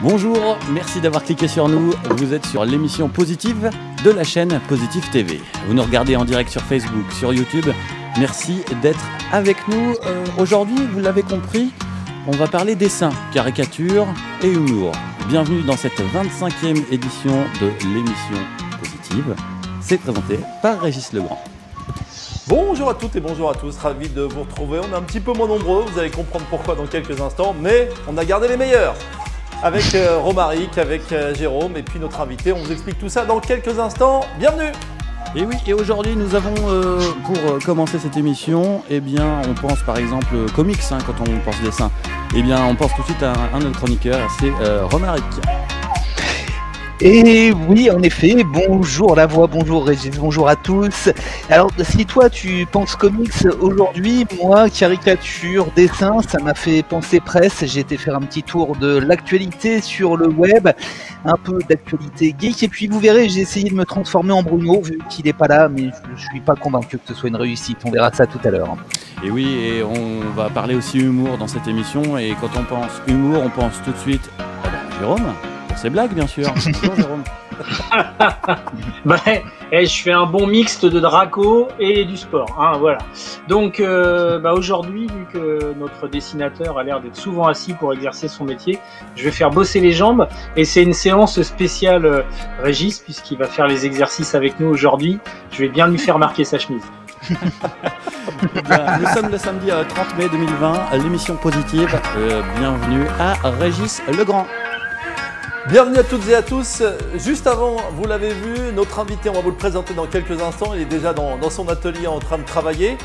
Bonjour, merci d'avoir cliqué sur nous. Vous êtes sur l'émission Positive de la chaîne Positive TV. Vous nous regardez en direct sur Facebook, sur YouTube. Merci d'être avec nous. Aujourd'hui, vous l'avez compris, on va parler dessin, caricature et humour. Bienvenue dans cette 25e édition de l'émission Positive. C'est présenté par Régis Legrand. Bonjour à toutes et bonjour à tous, ravi de vous retrouver. On est un petit peu moins nombreux, vous allez comprendre pourquoi dans quelques instants, mais on a gardé les meilleurs. Avec Romaric, avec Jérôme et puis notre invité, on vous explique tout ça dans quelques instants. Bienvenue! Et oui, et aujourd'hui nous avons, pour commencer cette émission, eh bien on pense par exemple comics quand on pense dessin. Eh bien on pense tout de suite à un de nos chroniqueurs, c'est Romaric. Et oui, en effet, bonjour la voix, bonjour Régis, bonjour à tous. Alors, si toi tu penses comics aujourd'hui, moi, caricature, dessin, ça m'a fait penser presse. J'ai été faire un petit tour de l'actualité sur le web, un peu d'actualité geek, et puis vous verrez, j'ai essayé de me transformer en Bruno, vu qu'il n'est pas là, mais je suis pas convaincu que ce soit une réussite. On verra ça tout à l'heure. Et oui, et on va parler aussi humour dans cette émission, et quand on pense humour, on pense tout de suite à Jérôme. C'est blague, bien sûr. Bonjour, Jérôme. Je fais un bon mixte de Draco et du sport. Hein, voilà. Donc, aujourd'hui, vu que notre dessinateur a l'air d'être souvent assis pour exercer son métier, je vais faire bosser les jambes. Et c'est une séance spéciale Régis, puisqu'il va faire les exercices avec nous aujourd'hui. Je vais bien lui faire marquer sa chemise. Bien, nous sommes le samedi 30 mai 2020, l'émission Positive. Bienvenue à Régis Legrand. Bienvenue à toutes et à tous. Juste avant, vous l'avez vu, notre invité, on va vous le présenter dans quelques instants. Il est déjà dans son atelier en train de travailler.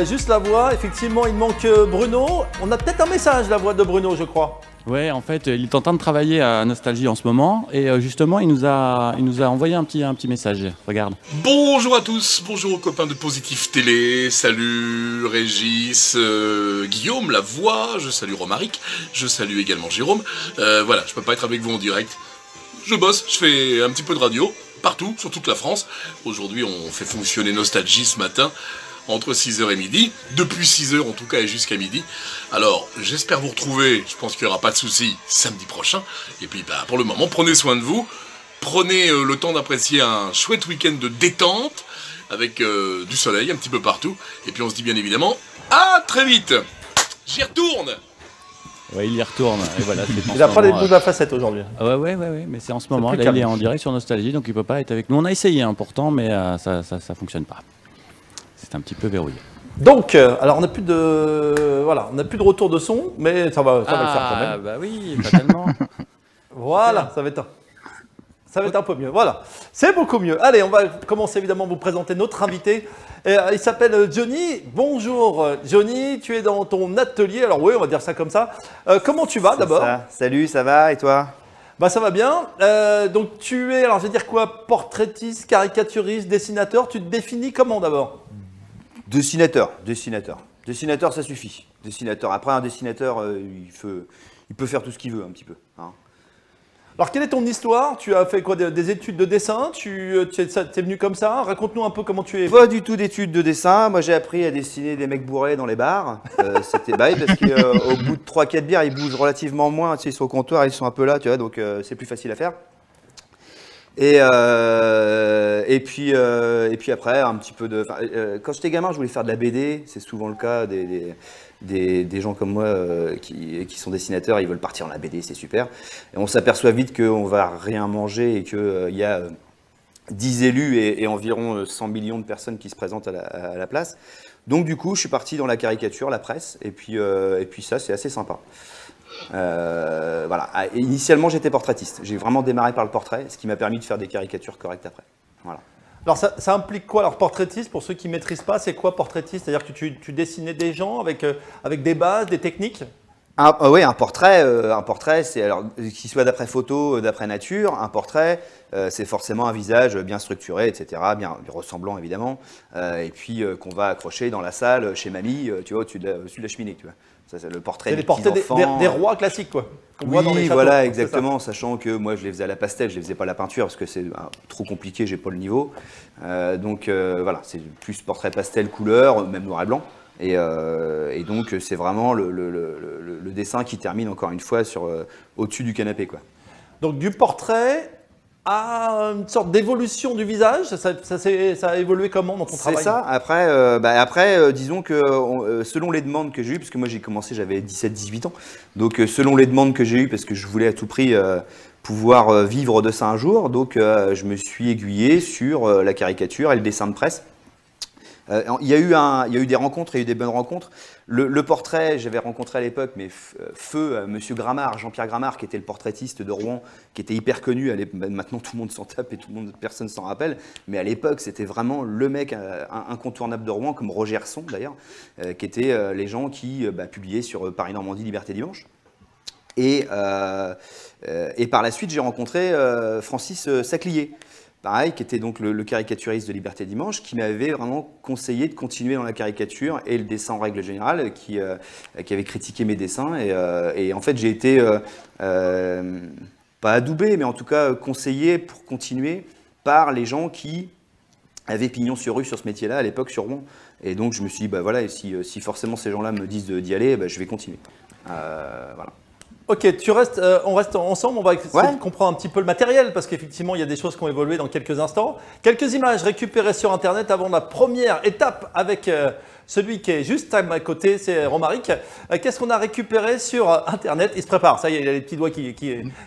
Juste la voix, effectivement, il manque Bruno. On a peut-être un message, la voix de Bruno, je crois. Ouais, en fait, il est en train de travailler à Nostalgie en ce moment. Et justement, il nous a envoyé un petit message. Regarde. Bonjour à tous, bonjour aux copains de Positive Télé. Salut Régis, Guillaume, la voix. Je salue Romaric. Je salue également Jérôme. Voilà, je peux pas être avec vous en direct. Je bosse, je fais un petit peu de radio, partout, sur toute la France. Aujourd'hui, on fait fonctionner Nostalgie ce matin. Entre 6h et midi, depuis 6h en tout cas et jusqu'à midi. Alors, j'espère vous retrouver, je pense qu'il n'y aura pas de soucis, samedi prochain. Et puis, pour le moment, prenez soin de vous. Prenez le temps d'apprécier un chouette week-end de détente, avec du soleil un petit peu partout. Et puis, on se dit bien évidemment, à très vite. J'y retourne. Ouais, il y retourne. Et voilà, il n'a pas les bouts de la facette aujourd'hui. Ouais, mais c'est en ce moment. Là, il est en direct sur Nostalgie, donc il ne peut pas être avec nous. On a essayé pourtant, mais ça ne fonctionne pas. C'est un petit peu verrouillé. Donc, alors on n'a plus de retour de son, mais ça va le faire quand même. Bah oui, pas tellement. Voilà, ça va être un peu mieux. Voilà, c'est beaucoup mieux. Allez, on va commencer évidemment à vous présenter notre invité. Il s'appelle Johnny. Bonjour Johnny, tu es dans ton atelier. Alors oui, on va dire ça comme ça. Comment tu vas d'abord? Salut, ça va et toi? Bah ça va bien. Donc tu es, alors je vais dire quoi, portraitiste, caricaturiste, dessinateur. Tu te définis comment d'abord? Dessinateur, ça suffit. Dessinateur. Après, un dessinateur, il peut faire tout ce qu'il veut un petit peu. Hein. Alors, quelle est ton histoire? Tu as fait quoi, des études de dessin? Tu es venu comme ça? Raconte-nous un peu comment tu es. Pas du tout d'études de dessin. Moi, j'ai appris à dessiner des mecs bourrés dans les bars. C'était parce qu'au bout de 3-4 bières, ils bougent relativement moins. Tu sais, ils sont au comptoir, ils sont un peu là, tu vois, donc c'est plus facile à faire. Et puis après, un petit peu de. Quand j'étais gamin, je voulais faire de la BD. C'est souvent le cas des gens comme moi qui sont dessinateurs. Ils veulent partir dans la BD, c'est super. Et on s'aperçoit vite qu'on va rien manger et qu'il y a 10 élus et environ 100 millions de personnes qui se présentent à la place. Donc du coup, je suis parti dans la caricature, la presse. Et puis ça, c'est assez sympa. Voilà. Initialement, j'étais portraitiste. J'ai vraiment démarré par le portrait, ce qui m'a permis de faire des caricatures correctes après. Voilà. Alors, ça implique quoi? Alors, portraitiste, pour ceux qui ne maîtrisent pas, c'est quoi portraitiste? C'est-à-dire que tu dessinais des gens avec des bases, des techniques? Oui, un portrait, c'est alors qu'il soit d'après photo, d'après nature, un portrait, c'est forcément un visage bien structuré, etc., bien ressemblant évidemment, et puis qu'on va accrocher dans la salle chez mamie, tu vois, au-dessus de la cheminée, tu vois. Ça, c'est le portrait des petits-enfants. Des rois classiques, quoi. Oui, voilà, exactement, sachant que moi je les faisais à la pastel, je les faisais pas à la peinture parce que c'est trop compliqué, j'ai pas le niveau. Donc voilà, c'est plus portrait pastel, couleur, même noir et blanc. Et donc c'est vraiment le dessin qui termine encore une fois au-dessus du canapé, quoi. Donc du portrait à une sorte d'évolution du visage, ça a évolué comment dans ton travail? C'est ça. Après, disons que selon les demandes que j'ai eues, parce que moi j'ai commencé, j'avais 17-18 ans, donc selon les demandes que j'ai eues, parce que je voulais à tout prix pouvoir vivre de ça un jour, donc je me suis aiguillé sur la caricature et le dessin de presse. Il y a eu des rencontres, il y a eu des bonnes rencontres. Le portrait, j'avais rencontré à l'époque, mais Monsieur Grammar, Jean-Pierre Grammar, qui était le portraitiste de Rouen, qui était hyper connu. Maintenant, tout le monde s'en tape et personne s'en rappelle. Mais à l'époque, c'était vraiment le mec incontournable de Rouen, comme Roger Herson d'ailleurs, qui étaient les gens qui publiaient sur Paris-Normandie, Liberté Dimanche. Et par la suite, j'ai rencontré Francis Saclier. Pareil, qui était donc le caricaturiste de Liberté Dimanche, qui m'avait vraiment conseillé de continuer dans la caricature et le dessin en règle générale, qui avait critiqué mes dessins. Et en fait, j'ai été, pas adoubé, mais en tout cas conseillé pour continuer par les gens qui avaient pignon sur rue sur ce métier-là, à l'époque sur Rouen. Et donc, je me suis dit, voilà, si forcément ces gens-là me disent d'y aller, je vais continuer. Voilà. Ok, on reste ensemble, on va essayer de comprendre un petit peu le matériel, parce qu'effectivement, il y a des choses qui ont évolué dans quelques instants. Quelques images récupérées sur Internet avant la première étape avec celui qui est juste à ma côté, c'est Romaric. Qu'est-ce qu'on a récupéré sur Internet? Il se prépare, ça y est, il a les petits doigts qui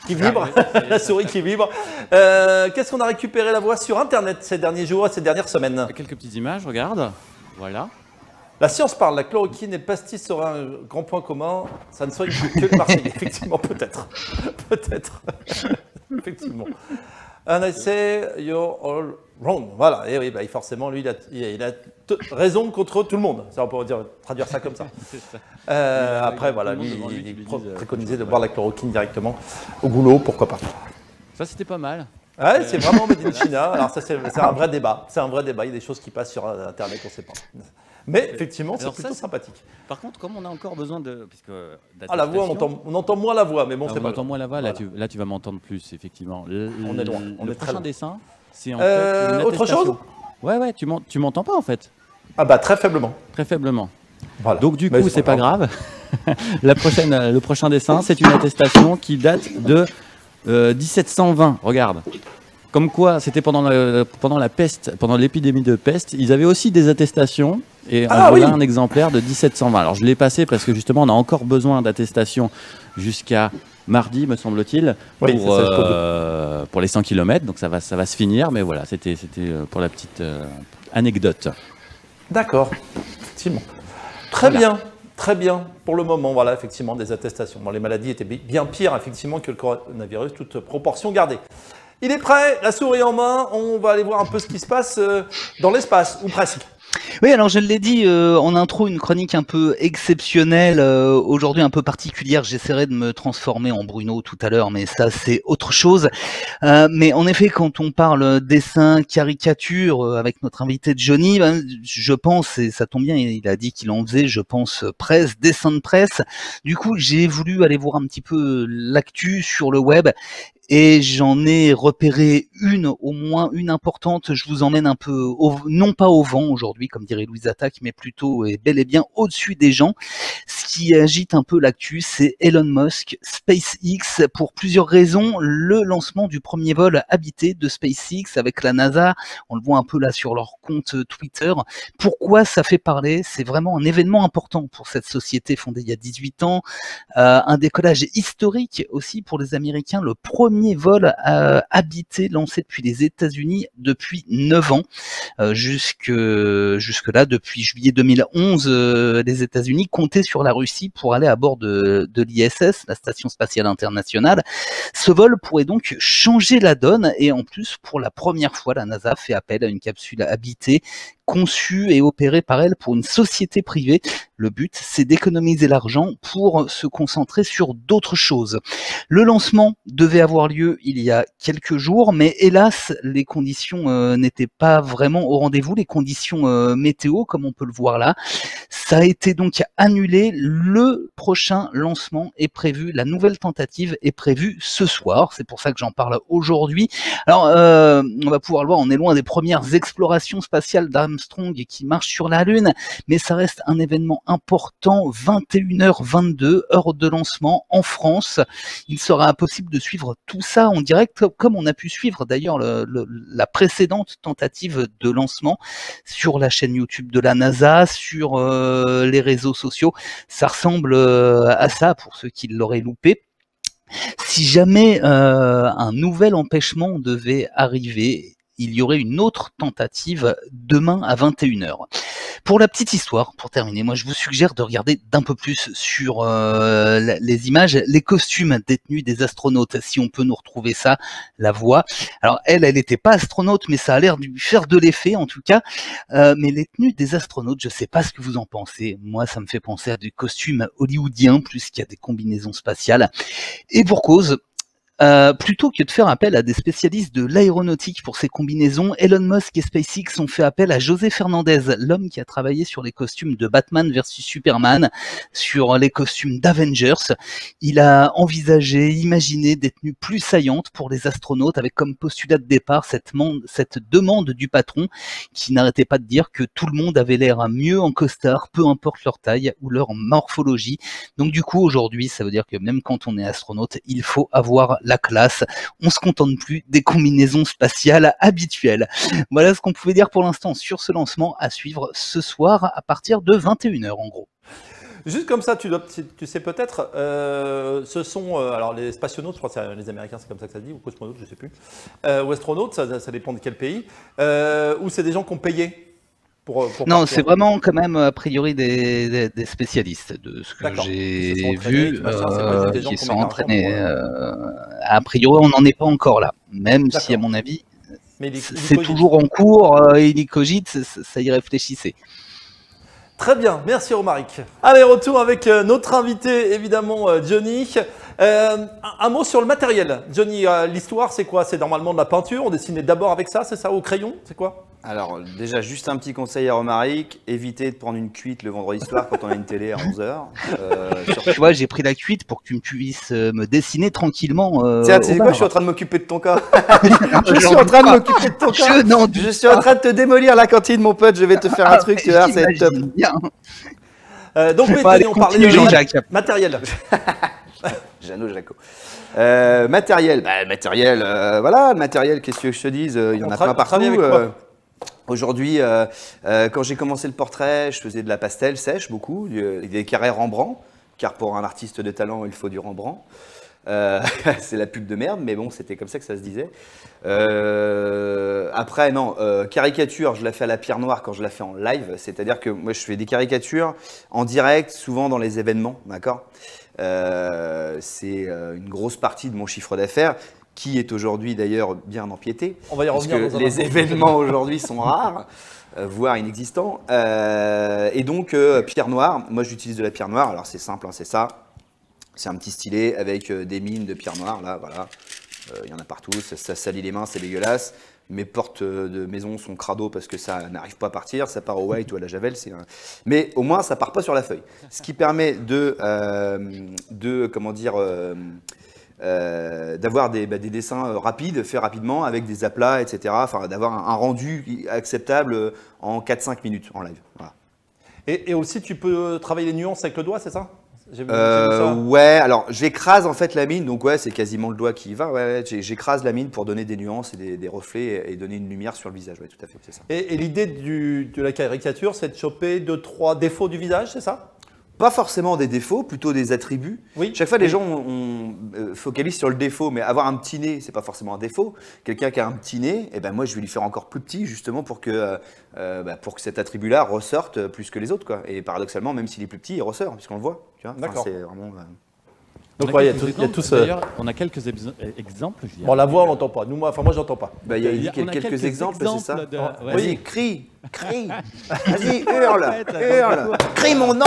vibrent, la souris qui vibre. Qu'est-ce qu'on a récupéré la voix sur Internet ces derniers jours et ces dernières semaines? Quelques petites images, regarde, voilà. La science parle, la chloroquine et le pastis seraient un grand point commun. Ça ne serait que le Marseillais, effectivement, peut-être. Peut-être. Effectivement. And I say you're all wrong. Voilà, et oui, forcément, lui, il a raison contre tout le monde. Ça, on peut traduire ça comme ça. Après, voilà, lui, il préconisait de boire la chloroquine directement au goulot, pourquoi pas. Ça, c'était pas mal. Ouais, c'est vraiment Made in China. Alors ça, c'est un vrai débat. C'est un vrai débat. Il y a des choses qui passent sur Internet, on ne sait pas. Mais effectivement, c'est plutôt sympathique. Par contre, comme on a encore besoin de... la voix, on entend moins la voix, mais bon, c'est pas... On entend moins la voix, là, tu vas m'entendre plus, effectivement. On est loin. Le prochain dessin, c'est en fait une autre chose? Ouais, tu m'entends pas, en fait. Ah très faiblement. Très faiblement. Voilà. Donc du coup, c'est pas grave. Le prochain dessin, c'est une attestation qui date de 1720, regarde. Comme quoi, c'était pendant la peste, pendant l'épidémie de peste, ils avaient aussi des attestations, et voilà un exemplaire de 1720. Alors je l'ai passé parce que justement, on a encore besoin d'attestations jusqu'à mardi, me semble-t-il, pour les 100 km, donc ça va se finir, mais voilà, c'était pour la petite anecdote. D'accord, effectivement. Très bien pour le moment, voilà, effectivement, des attestations. Bon, les maladies étaient bien pires, effectivement, que le coronavirus, toute proportion gardée. Il est prêt, la souris en main, on va aller voir un peu ce qui se passe dans l'espace, ou presque. Oui, alors je l'ai dit en intro, une chronique un peu exceptionnelle, aujourd'hui un peu particulière. J'essaierai de me transformer en Bruno tout à l'heure, mais ça c'est autre chose. Mais en effet, quand on parle dessin, caricature, avec notre invité Johnny, je pense, et ça tombe bien, il a dit qu'il en faisait, je pense, presse, dessin de presse. Du coup, j'ai voulu aller voir un petit peu l'actu sur le web. Et j'en ai repéré au moins une importante. Je vous emmène un peu, non pas au vent aujourd'hui, comme dirait Louise Attaque, mais plutôt et bel et bien au-dessus des gens. Ce qui agite un peu l'actu, c'est Elon Musk, SpaceX, pour plusieurs raisons. Le lancement du premier vol habité de SpaceX avec la NASA, on le voit un peu là sur leur compte Twitter. Pourquoi ça fait parler? C'est vraiment un événement important pour cette société fondée il y a 18 ans. Un décollage historique aussi pour les Américains, le premier vol habité lancé depuis les États-Unis depuis 9 ans. Jusque-là, depuis juillet 2011, les États-Unis comptaient sur la Russie pour aller à bord de l'ISS, la Station Spatiale Internationale. Ce vol pourrait donc changer la donne et en plus, pour la première fois, la NASA fait appel à une capsule habitée conçue et opérée par elle pour une société privée. Le but, c'est d'économiser l'argent pour se concentrer sur d'autres choses. Le lancement devait avoir lieu il y a quelques jours, mais hélas, les conditions n'étaient pas vraiment au rendez-vous, les conditions météo, comme on peut le voir là. Ça a été donc annulé. Le prochain lancement est prévu, la nouvelle tentative est prévue ce soir. C'est pour ça que j'en parle aujourd'hui. Alors, on va pouvoir le voir, on est loin des premières explorations spatiales Armstrong qui marche sur la Lune, mais ça reste un événement important, 21h22, heure de lancement en France. Il sera impossible de suivre tout ça en direct, comme on a pu suivre d'ailleurs la précédente tentative de lancement sur la chaîne YouTube de la NASA, sur les réseaux sociaux. Ça ressemble à ça pour ceux qui l'auraient loupé. Si jamais un nouvel empêchement devait arriver, il y aurait une autre tentative demain à 21h. Pour la petite histoire, pour terminer, moi je vous suggère de regarder d'un peu plus sur les images, les costumes détenus des astronautes, si on peut nous retrouver ça, la voix. Alors elle n'était pas astronaute, mais ça a l'air de lui faire de l'effet en tout cas. Mais les tenues des astronautes, je sais pas ce que vous en pensez. Moi ça me fait penser à des costumes hollywoodiens plus qu'il y a des combinaisons spatiales. Et pour cause, plutôt que de faire appel à des spécialistes de l'aéronautique pour ces combinaisons, Elon Musk et SpaceX ont fait appel à José Fernandez, l'homme qui a travaillé sur les costumes de Batman versus Superman, sur les costumes d'Avengers. Il a envisagé, imaginé des tenues plus saillantes pour les astronautes, avec comme postulat de départ cette demande du patron qui n'arrêtait pas de dire que tout le monde avait l'air mieux en costard, peu importe leur taille ou leur morphologie. Donc du coup, aujourd'hui, ça veut dire que même quand on est astronaute, il faut avoir la classe, on se contente plus des combinaisons spatiales habituelles. Voilà ce qu'on pouvait dire pour l'instant sur ce lancement à suivre ce soir à partir de 21h en gros. Juste comme ça, tu sais peut-être, ce sont, alors les spationautes, je crois que c'est les Américains, c'est comme ça que ça se dit, ou cosmonautes, je ne sais plus, ou astronautes, ça dépend de quel pays, ou c'est des gens qui ont payé pour non, c'est vraiment quand même a priori des spécialistes de ce que j'ai vu, qui sont entraînés. A priori, on n'en est pas encore là, même si à mon avis, c'est toujours en cours, il y cogite, ça y réfléchissait. Très bien, merci Romaric. Allez, retour avec notre invité, évidemment, Johnny. Un mot sur le matériel. Johnny, l'histoire, c'est quoi? C'est normalement de la peinture, on dessinait d'abord avec ça, c'est ça, au crayon? C'est quoi? Alors déjà, juste un petit conseil à Romaric, évitez de prendre une cuite le vendredi soir quand on a une télé à 11h. Tu vois, j'ai pris la cuite pour que tu puisses me dessiner tranquillement. Tiens, tu sais quoi, je suis en train de m'occuper de ton cas. Je suis en train de m'occuper de ton cas. Je suis en train de te démolir la cantine, mon pote, je vais te faire un truc, tu vois, c'est top. Donc, oui, on parlait de matériel. Jeannot Jaco. Matériel, voilà, le matériel, qu'est-ce que je te dise, il y en a plein partout. Aujourd'hui, quand j'ai commencé le portrait, je faisais de la pastel sèche beaucoup, des carrés Rembrandt, car pour un artiste de talent, il faut du Rembrandt. C'est la pub de merde, mais bon, c'était comme ça que ça se disait. Après, non, caricature, je la fais à la pierre noire quand je la fais en live, c'est-à-dire que moi, je fais des caricatures en direct, souvent dans les événements, d'accord ? C'est une grosse partie de mon chiffre d'affaires qui est aujourd'hui d'ailleurs bien empiété. On va y revenir. Parce que les événements aujourd'hui sont rares, voire inexistants. Et donc, pierre noire, moi j'utilise de la pierre noire. Alors c'est simple, hein, c'est ça. C'est un petit stylet avec des mines de pierre noire, là, voilà. Il y en a partout, ça salit les mains, c'est dégueulasse. Mes portes de maison sont crado parce que ça n'arrive pas à partir, ça part au white ou à la javel, mais au moins ça part pas sur la feuille. Ce qui permet d'avoir des dessins rapides, faits rapidement, avec des aplats, etc. Enfin, d'avoir un rendu acceptable en 4-5 minutes en live. Voilà. Et aussi, tu peux travailler les nuances avec le doigt, c'est ça? J'ai vu ça. Ouais, alors j'écrase en fait la mine, donc ouais, c'est quasiment le doigt qui y va. Ouais, j'écrase la mine pour donner des nuances et des reflets et donner une lumière sur le visage. Ouais, tout à fait, c'est ça. Et l'idée de la caricature, c'est de choper 2-3 défauts du visage, c'est ça? Pas forcément des défauts, plutôt des attributs. Oui. Chaque fois, les gens focalisent sur le défaut, mais avoir un petit nez, c'est pas forcément un défaut. Quelqu'un qui a un petit nez, eh ben moi, je vais lui faire encore plus petit, justement, pour que cet attribut-là ressorte plus que les autres, quoi. Et paradoxalement, même s'il est plus petit, il ressort, puisqu'on le voit. Tu vois. D'accord. C'est vraiment. Donc, il y a tous. D'ailleurs, on a quelques exemples. Je bon, la voix, on l'entend pas. Nous, moi, j'entends pas. Bah, il y a quelques exemples, c'est ça. Ouais. Vas-y, crie. Vas-y, hurle. Crie mon nom.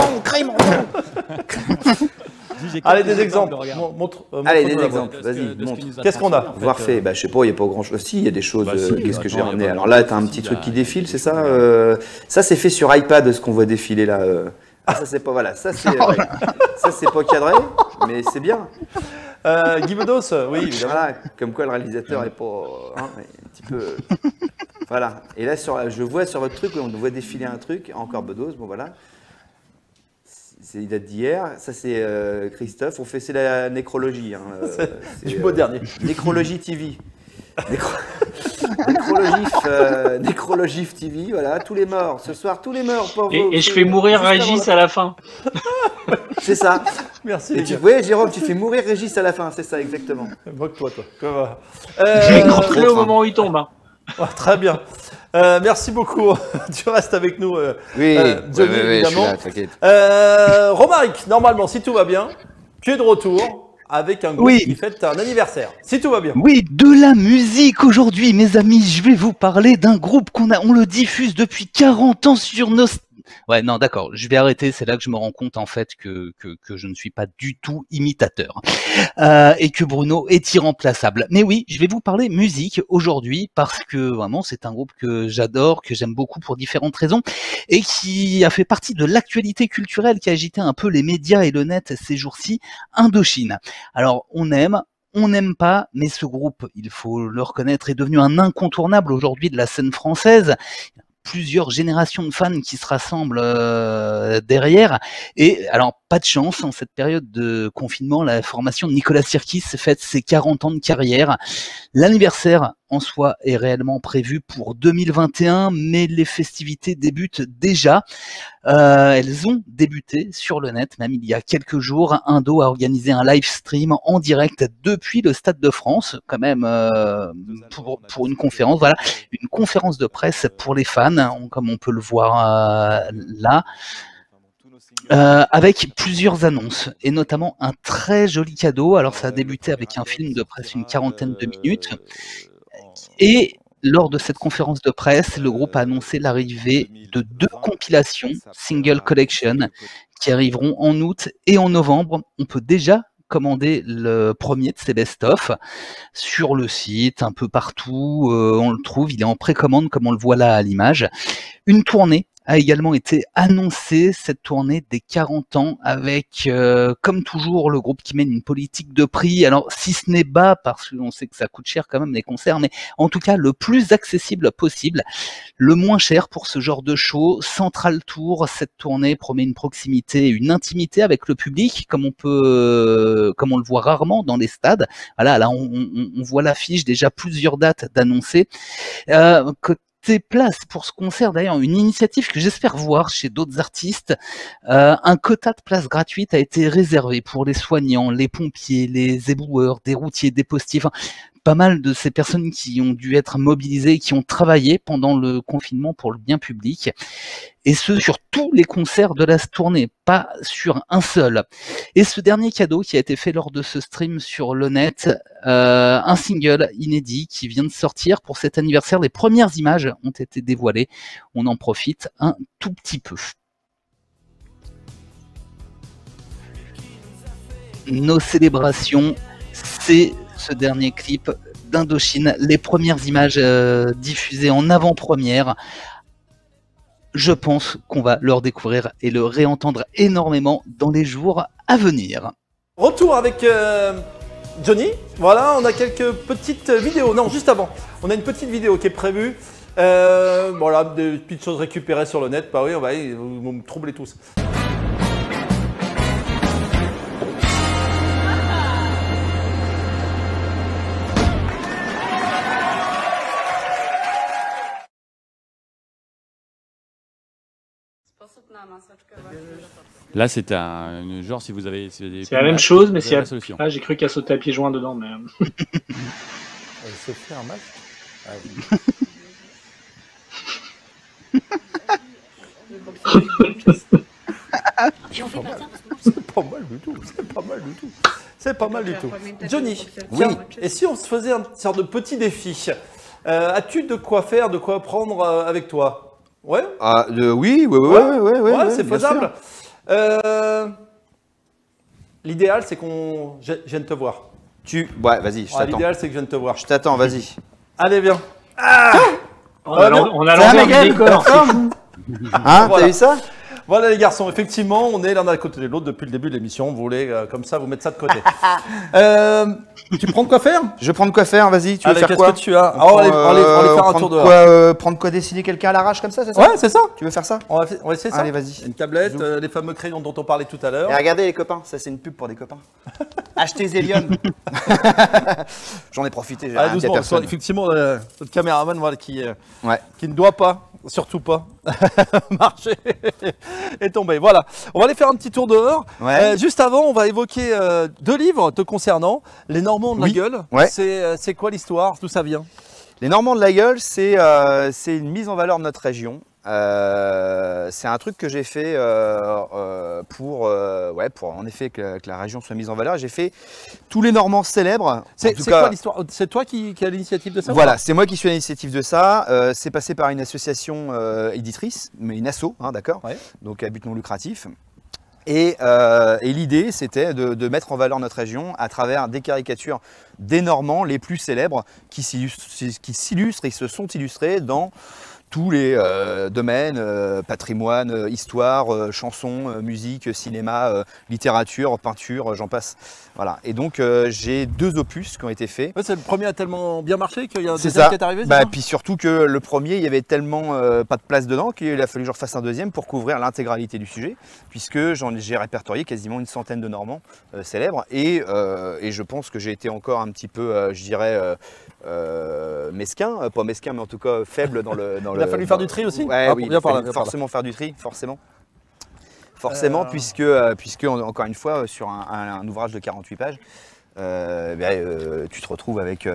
Allez, des exemples. Allez, des exemples. Vas-y, montre. Qu'est-ce qu'on a? Voir fait. Bah, je sais pas, il n'y a pas grand-chose. Si, il y a des choses. Qu'est-ce que j'ai ramené? Alors là, tu as un petit truc qui défile, c'est ça? Ça, c'est fait sur iPad, ce qu'on voit défiler là. Ça, c'est pas. Voilà, ça, c'est pas cadré, mais c'est bien. Guy Bedos, oui, évidemment. Voilà, comme quoi le réalisateur est pas. Un petit peu. Voilà. Et là, je vois sur votre truc, on voit défiler un truc, encore Bedos, bon voilà. Il date d'hier. Ça, c'est Christophe. C'est la nécrologie. Hein. Du beau dernier. Nécrologie TV. Nécrologif TV, voilà, tous les morts. Ce soir, tous les morts. Et je fais mourir Régis à la fin. C'est ça. Merci. Et oui, Jérôme, tu fais mourir Régis à la fin, c'est ça, exactement. Moque-toi, toi. Je au moment où il tombe. Hein. Ouais, très bien. Merci beaucoup. Tu restes avec nous, oui, Johnny, évidemment. Je suis là, Romaric, normalement, si tout va bien, tu es de retour avec un groupe qui fête un anniversaire. Si tout va bien. Oui, de la musique aujourd'hui, mes amis. Je vais vous parler d'un groupe on le diffuse depuis 40 ans sur nos... Ouais, non, d'accord, je vais arrêter, c'est là que je me rends compte en fait que je ne suis pas du tout imitateur et que Bruno est irremplaçable. Mais oui, je vais vous parler musique aujourd'hui parce que vraiment c'est un groupe que j'adore, que j'aime beaucoup pour différentes raisons et qui a fait partie de l'actualité culturelle qui a agité un peu les médias et le net ces jours-ci, Indochine. Alors on n'aime pas, mais ce groupe, il faut le reconnaître, est devenu un incontournable aujourd'hui de la scène française. Plusieurs générations de fans qui se rassemblent derrière. Et alors, pas de chance, en cette période de confinement, la formation de Nicolas Sirkis fête ses 40 ans de carrière. L'anniversaire en soi est réellement prévu pour 2021, mais les festivités débutent déjà. Elles ont débuté sur le net, même il y a quelques jours. Indo a organisé un live stream en direct depuis le Stade de France, quand même, pour une conférence. Voilà, une conférence de presse pour les fans, comme on peut le voir là. Avec plusieurs annonces et notamment un très joli cadeau. Alors ça a débuté avec un film de presque une quarantaine de minutes et lors de cette conférence de presse, le groupe a annoncé l'arrivée de 2 compilations Single Collection qui arriveront en août et en novembre. On peut déjà commander le premier de ces best-of sur le site, un peu partout, on le trouve, il est en précommande comme on le voit là à l'image. Une tournée a également été annoncée, cette tournée des 40 ans, avec, comme toujours, le groupe qui mène une politique de prix. Alors, si ce n'est bas, parce qu'on sait que ça coûte cher quand même les concerts, mais en tout cas, le plus accessible possible, le moins cher pour ce genre de show. Central Tour, cette tournée promet une proximité, une intimité avec le public, comme on le voit rarement dans les stades. Voilà, là, on voit l'affiche, déjà plusieurs dates d'annoncer. Des places pour ce concert, d'ailleurs une initiative que j'espère voir chez d'autres artistes. Un quota de places gratuites a été réservé pour les soignants, les pompiers, les éboueurs, des routiers, des postiers, enfin pas mal de ces personnes qui ont dû être mobilisées, qui ont travaillé pendant le confinement pour le bien public, et ce sur tous les concerts de la tournée, pas sur un seul. Et ce dernier cadeau qui a été fait lors de ce stream sur le net, un single inédit qui vient de sortir pour cet anniversaire. Les premières images ont été dévoilées, on en profite un tout petit peu. Nos célébrations, c'est ce dernier clip d'Indochine, les premières images diffusées en avant-première. Je pense qu'on va le redécouvrir et le réentendre énormément dans les jours à venir. Retour avec Johnny. Voilà, on a quelques petites vidéos. Non, juste avant, on a une petite vidéo qui est prévue. Voilà, des petites choses récupérées sur le net. Bah oui, vous me troublez tous. Là, c'est un genre si vous avez. C'est la même chose, mais c'est la solution. Ah, j'ai cru qu'elle sautait à pieds joints dedans, mais. Elle se fait un match. C'est pas mal du tout. C'est pas mal du tout. C'est pas mal du tout. Johnny, tiens, et si on se faisait une sorte de petit défi, as-tu de quoi faire, de quoi prendre avec toi? Ouais. Oui, c'est faisable. L'idéal, c'est qu'on. Je viens de te voir. Ouais, vas-y, je t'attends. L'idéal, c'est que je viens de te voir. Je t'attends, vas-y. Allez, viens. On a l'envers du décor. Hein, voilà. T'as vu ça? Voilà les garçons, effectivement, on est l'un à côté de l'autre depuis le début de l'émission. Vous voulez comme ça vous mettre ça de côté. Tu prends de quoi faire? Je vais prendre quoi faire, vas-y, tu veux Allez, faire quoi? qu'est-ce que tu as? On va aller faire un tour dehors. Prendre quoi, dessiner quelqu'un à l'arrache comme ça, c'est ça? Ouais, c'est ça. Tu veux faire ça? On va essayer ça. Allez, vas-y. Une tablette, les fameux crayons dont on parlait tout à l'heure. Et regardez les copains, ça c'est une pub pour des copains. Achetez Zelium. J'en ai profité, j'ai Ah, rien dit à doucement, parce que, personne. effectivement, notre caméraman voilà, qui Ouais. ne doit pas, surtout pas, marcher est tombé. Voilà, on va aller faire un petit tour dehors. Ouais. Juste avant, on va évoquer 2 livres te concernant. Les Normands de la Oui. gueule, Ouais. c'est quoi l'histoire? D'où ça vient? Les Normands de la gueule, c'est une mise en valeur de notre région. C'est un truc que j'ai fait pour en effet que la région soit mise en valeur. J'ai fait tous les Normands célèbres. C'est En tout quoi cas, l'histoire? C'est toi qui as l'initiative de ça? voilà, c'est moi qui suis à l'initiative de ça. C'est passé par une association éditrice, mais une asso, hein, d'accord, Ouais. donc à but non lucratif. Et l'idée, c'était de mettre en valeur notre région à travers des caricatures des Normands les plus célèbres qui s'illustrent et se sont illustrés dans tous les domaines, patrimoine, histoire, chansons, musique, cinéma, littérature, peinture, j'en passe. Voilà. Et donc j'ai 2 opus qui ont été faits. Ouais, c'est le premier a tellement bien marché qu'il y a un C'est deuxième ça. qui est arrivé. Bah, puis surtout que le premier, il y avait tellement pas de place dedans qu'il a fallu que je refasse un deuxième pour couvrir l'intégralité du sujet, puisque j'ai répertorié quasiment une centaine de Normands célèbres. Et je pense que j'ai été encore un petit peu, je dirais, mesquin, pas mesquin, mais en tout cas faible dans le. Il a fallu faire du tri aussi. Ouais, Ah, oui, viens il par là, fallait viens par là. forcément faire du tri, forcément. Forcément, puisque encore une fois, sur un ouvrage de 48 pages, tu te retrouves avec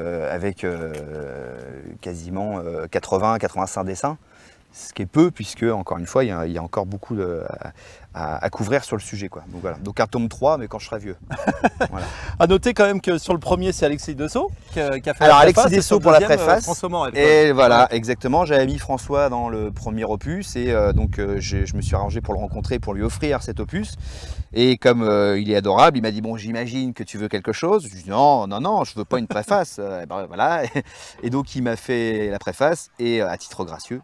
quasiment 80-85 dessins, ce qui est peu, puisque encore une fois, il y a encore beaucoup à couvrir sur le sujet, quoi. Donc voilà, donc un tome 3, mais quand je serai vieux. Voilà. À noter quand même que sur le premier, c'est Alexis Dessau qui a fait Alors la Alexis préface, et sur Dessau le pour la deuxième, préface, François Morel, quoi. et voilà, exactement, j'avais mis François dans le premier opus, et donc je me suis arrangé pour le rencontrer, pour lui offrir cet opus, et comme il est adorable, il m'a dit, bon, j'imagine que tu veux quelque chose. Je lui ai dit, non, je veux pas une préface. Et ben, voilà. Et donc il m'a fait la préface, et à titre gracieux.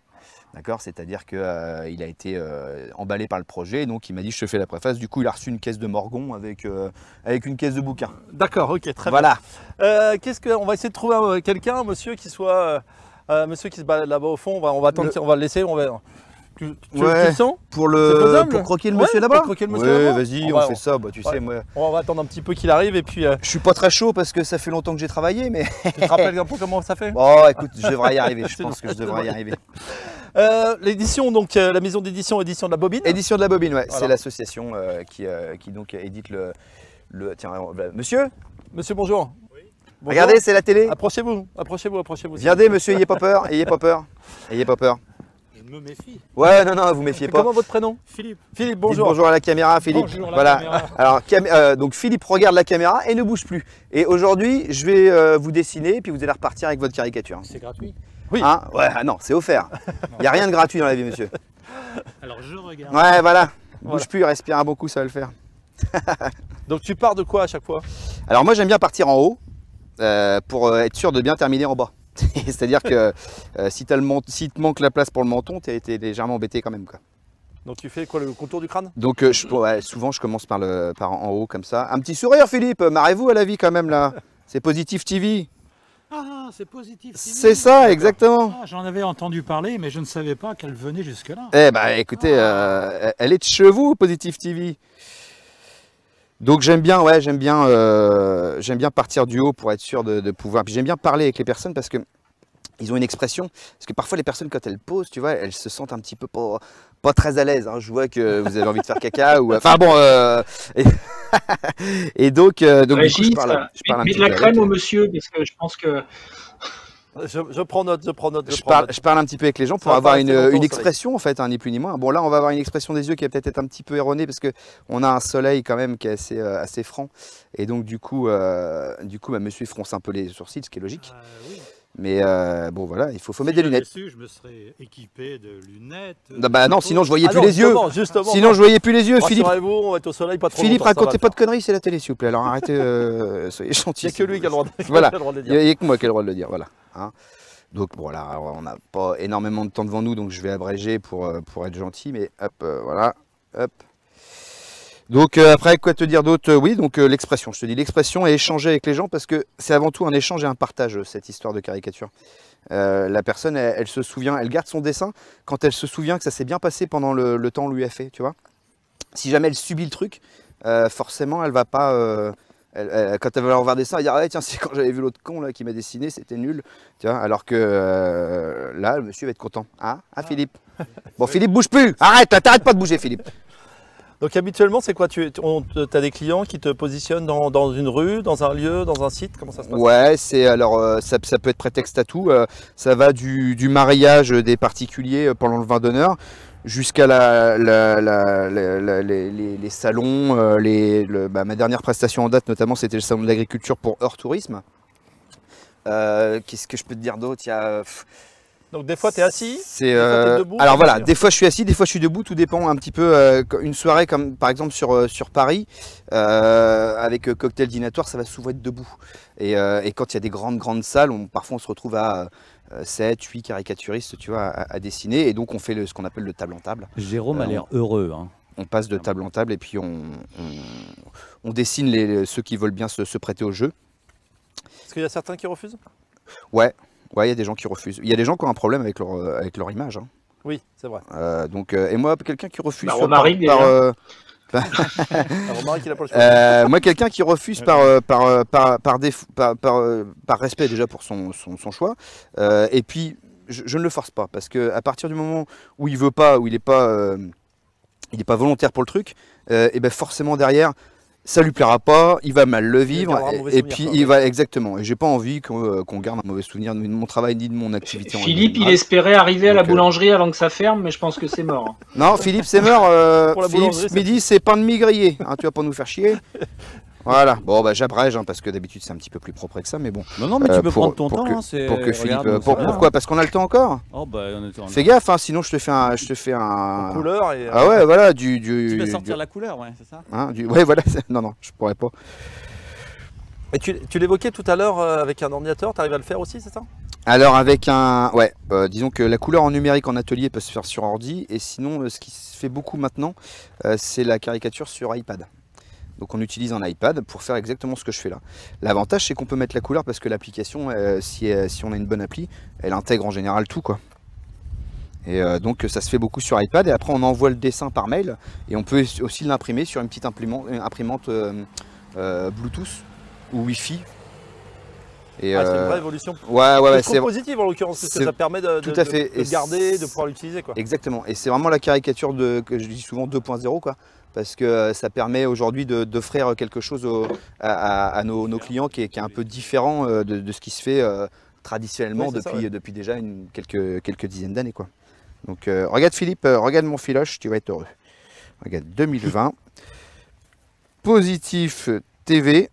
D'accord, c'est-à-dire qu'il a été emballé par le projet, donc il m'a dit je te fais la préface. Du coup, il a reçu une caisse de Morgon avec une caisse de bouquins. D'accord, ok, très Voilà. bien. On va essayer de trouver quelqu'un, un monsieur qui soit, monsieur qui se balade là-bas au fond. On va attendre, on va le laisser. Tu le sens? C'est faisable Pour croquer le Ouais, monsieur pour là-bas. croquer le monsieur Ouais, là-bas. vas-y, On on va- fait ça. Bah, tu sais, moi, On va attendre un petit peu qu'il arrive et puis je suis pas très chaud parce que ça fait longtemps que j'ai travaillé, mais tu te rappelles un peu comment ça fait? bon, écoute, je devrais y arriver. Je C'est pense que je devrais y arriver. L'édition, donc la maison d'édition, édition de la Bobine. Édition de la Bobine, ouais. Voilà. C'est l'association qui donc édite le. Tiens, monsieur, Monsieur, bonjour. Bonjour. regardez, c'est la télé. Approchez-vous. Viendez, monsieur, ayez pas peur, ayez pas peur, ayez pas peur. Je me méfie. Ouais, non, vous méfiez pas. Comment votre prénom? Philippe. Philippe, Dites bonjour. bonjour à la caméra, Philippe. Bonjour, la voilà. caméra. Alors, donc Philippe regarde la caméra et ne bouge plus. Et aujourd'hui, je vais vous dessiner et puis vous allez repartir avec votre caricature. C'est gratuit. Oui. Hein, ouais, ah non, c'est offert. Il n'y a rien de gratuit dans la vie, monsieur. Alors je regarde. Ouais, voilà. Voilà. Bouge plus, respire un bon coup, ça va le faire. Donc tu pars de quoi à chaque fois? Alors moi, j'aime bien partir en haut pour être sûr de bien terminer en bas. C'est-à-dire que si te manque la place pour le menton, t'es légèrement embêté quand même, quoi. Donc tu fais quoi, le contour du crâne? Donc souvent, je commence par en haut comme ça. Un petit sourire, Philippe. Marrez-vous à la vie quand même là. C'est Positif TV. Ah, c'est positif. C'est ça, exactement. Ah, j'en avais entendu parler, mais je ne savais pas qu'elle venait jusque-là. Eh ben, écoutez, elle est de chez vous, Positive TV. Donc j'aime bien partir du haut pour être sûr de pouvoir. Puis j'aime bien parler avec les personnes parce que ils ont une expression. Parce que parfois les personnes quand elles posent, tu vois, elles se sentent un petit peu pas très à l'aise. Hein. Je vois que vous avez envie de faire caca ou. Enfin bon. Et donc du coup, Régis, je parle un mets petit de la peu crème avec- au monsieur, parce que je pense que Je prends note. Je parle un petit peu avec les gens pour Ça va avoir pas rester longtemps au une soleil. expression en fait, hein, ni plus ni moins. Bon là on va avoir une expression des yeux qui va peut-être être un petit peu erronée parce que on a un soleil quand même qui est assez franc et donc du coup monsieur fronce un peu les sourcils, ce qui est logique. Oui. Mais bon voilà, il faut mettre des lunettes. Je me serais équipé de lunettes. Non, sinon je voyais Ah plus non, les yeux. Justement. Sinon je voyais plus les yeux. Philippe, Rassurez-vous, on va être au soleil pas trop Philippe, longtemps, ça va racontez le pas de faire. conneries, c'est la télé s'il vous plaît. Alors arrêtez, soyez Il gentils. n'y a que lui qui a le droit de, Voilà. qui a le droit de le Il dire. n'y a que moi qui ai le droit de le dire, voilà. Hein. Donc voilà, alors, on n'a pas énormément de temps devant nous, donc je vais abréger pour être gentil, mais hop, voilà. Hop. Donc après, quoi te dire d'autre? Oui, donc l'expression, je te dis l'expression et échanger avec les gens parce que c'est avant tout un échange et un partage, cette histoire de caricature. La personne, elle se souvient, elle garde son dessin quand elle se souvient que ça s'est bien passé pendant le temps où on lui a fait, tu vois. Si jamais elle subit le truc, forcément, elle va pas... quand elle va revoir dessin, elle va dire ah, tiens, c'est quand j'avais vu l'autre con là qui m'a dessiné, c'était nul, tu vois. Alors que là, le monsieur va être content. Ah, Philippe. Bon, Philippe, bouge plus. Arrête, t'arrêtes pas de bouger, Philippe. Donc habituellement, c'est quoi? Tu as des clients qui te positionnent dans une rue, dans un lieu, dans un site? Comment ça se passe? Ouais, c'est alors ça peut être prétexte à tout. Ça va du mariage des particuliers pendant le vin d'honneur jusqu'à les salons. Ma dernière prestation en date, notamment, c'était le salon de l'agriculture pour Heure Tourisme. Qu'est-ce que je peux te dire d'autre? Il y a... Donc des fois tu es assis, des fois t'es debout. alors voilà, des fois je suis assis, des fois je suis debout, tout dépend un petit peu. Une soirée comme par exemple sur Paris, avec cocktail dînatoire, ça va souvent être debout. Et quand il y a des grandes salles, parfois on se retrouve à 7, 8 caricaturistes, tu vois, à dessiner. Et donc on fait ce qu'on appelle le table en table. Jérôme a l'air heureux. Hein. On passe de table en table et puis on dessine ceux qui veulent bien se prêter au jeu. Est-ce qu'il y a certains qui refusent? Ouais, il y a des gens qui refusent. Il y a des gens qui ont un problème avec leur image. Hein. Oui, c'est vrai. Et moi, quelqu'un qui refuse Romaric, Romaric, il a pas le choix. moi, quelqu'un qui refuse par respect déjà pour son choix. Et puis, je ne le force pas parce que à partir du moment où il veut pas, où il n'est pas volontaire pour le truc, et ben forcément derrière. Ça lui plaira pas, il va mal le vivre, et puis il va exactement. Et j'ai pas envie qu'on garde un mauvais souvenir de mon travail ni de mon activité. Philippe, il espérait arriver à la boulangerie avant que ça ferme, mais je pense que c'est mort. Non, Philippe, c'est mort. Pour la Philippe, boulangerie, midi, c'est pain de mie grillé. Hein, tu vas pas nous faire chier. Voilà. Bon, bah j'abrège hein, parce que d'habitude c'est un petit peu plus propre que ça, mais bon. Non, mais tu peux prendre ton temps. Pour que Philippe. Pourquoi? Parce qu'on a le temps encore. Oh, bah, fais gaffe, hein, sinon je te fais un. Couleur et. Ah ouais, voilà, Tu vas sortir la couleur, ouais, c'est ça. Hein, ouais, voilà. Non, je pourrais pas. Et tu l'évoquais tout à l'heure avec un ordinateur, tu arrives à le faire aussi, c'est ça? Alors avec disons que la couleur en numérique en atelier peut se faire sur ordi, et sinon ce qui se fait beaucoup maintenant, c'est la caricature sur iPad. Donc on utilise un iPad pour faire exactement ce que je fais là. L'avantage c'est qu'on peut mettre la couleur parce que l'application, si on a une bonne appli, elle intègre en général tout quoi. Et donc ça se fait beaucoup sur iPad, et après on envoie le dessin par mail, et on peut aussi l'imprimer sur une petite imprimante Bluetooth ou Wi-Fi. C'est une vraie évolution. Ouais, c'est positif en l'occurrence, parce que ça permet de garder, de pouvoir l'utiliser. Exactement, et c'est vraiment la caricature que je dis souvent 2.0 quoi. Parce que ça permet aujourd'hui d'offrir quelque chose à nos clients qui est un peu différent de ce qui se fait traditionnellement depuis déjà quelques dizaines d'années quoi. Donc regarde Philippe, regarde mon filoche, tu vas être heureux. Regarde 2020, Positif TV,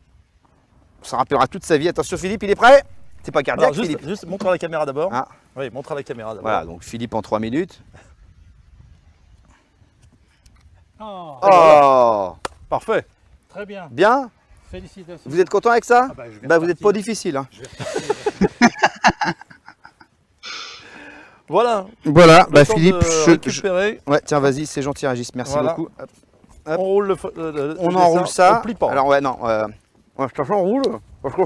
ça rappellera toute sa vie. Attention Philippe, il est prêt? T'es pas cardiaque Philippe? Juste montre à la caméra d'abord. Ah. Oui, montre à la caméra d'abord. Voilà, donc Philippe en 3 minutes. Oh, parfait. Très bien. Bien? Félicitations. Vous êtes content avec ça? Vous n'êtes pas difficile. Hein. Voilà, Philippe, ouais, tiens, vas-y, c'est gentil, Régis, merci beaucoup. Hop. On roule on enroule ça. On plie pas. Alors, ouais, non. Je t'en roule. Parce que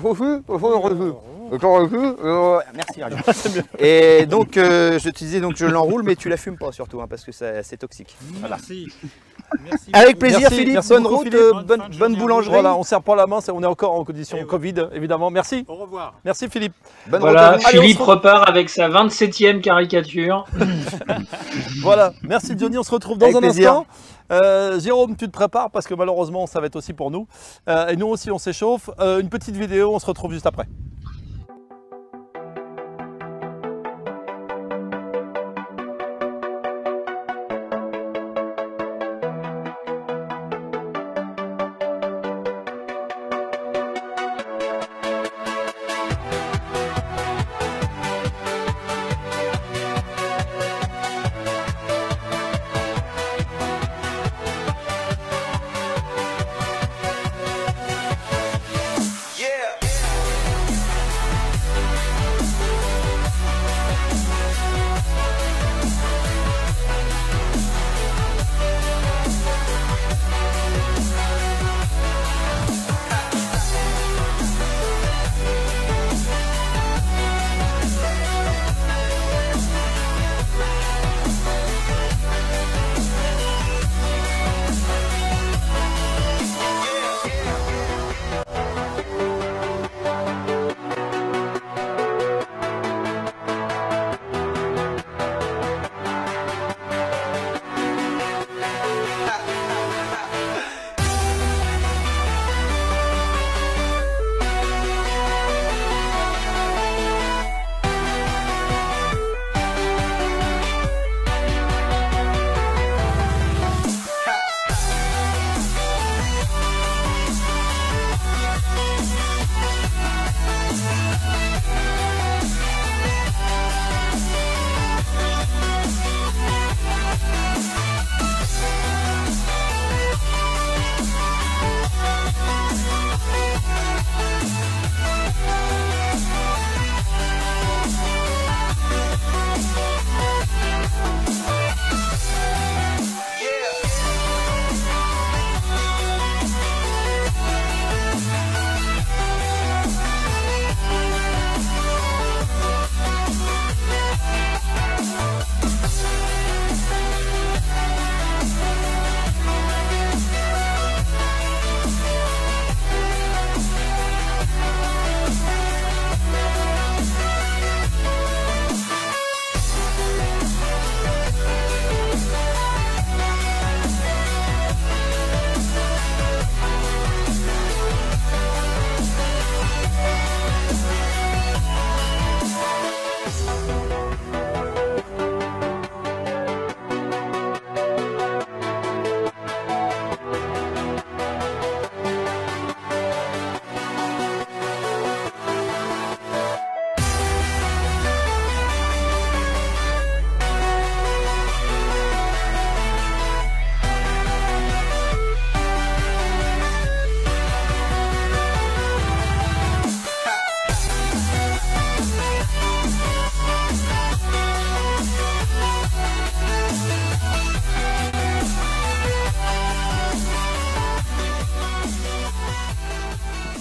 merci, Régis. Et donc, je te disais, je l'enroule, mais tu la fumes pas surtout, hein, parce que c'est toxique. Merci. Merci. Avec plaisir, Philippe. Merci bonne route, bonne boulangerie. Voilà, on ne serre pas la main, on est encore en condition Covid, évidemment. Merci. Au revoir. Merci, Philippe. Bonne voilà, route. Philippe repart avec sa 27e caricature. Voilà, merci Johnny, on se retrouve dans un instant. Jérôme, tu te prépares parce que malheureusement, ça va être aussi pour nous. Et nous aussi, on s'échauffe. Une petite vidéo, on se retrouve juste après.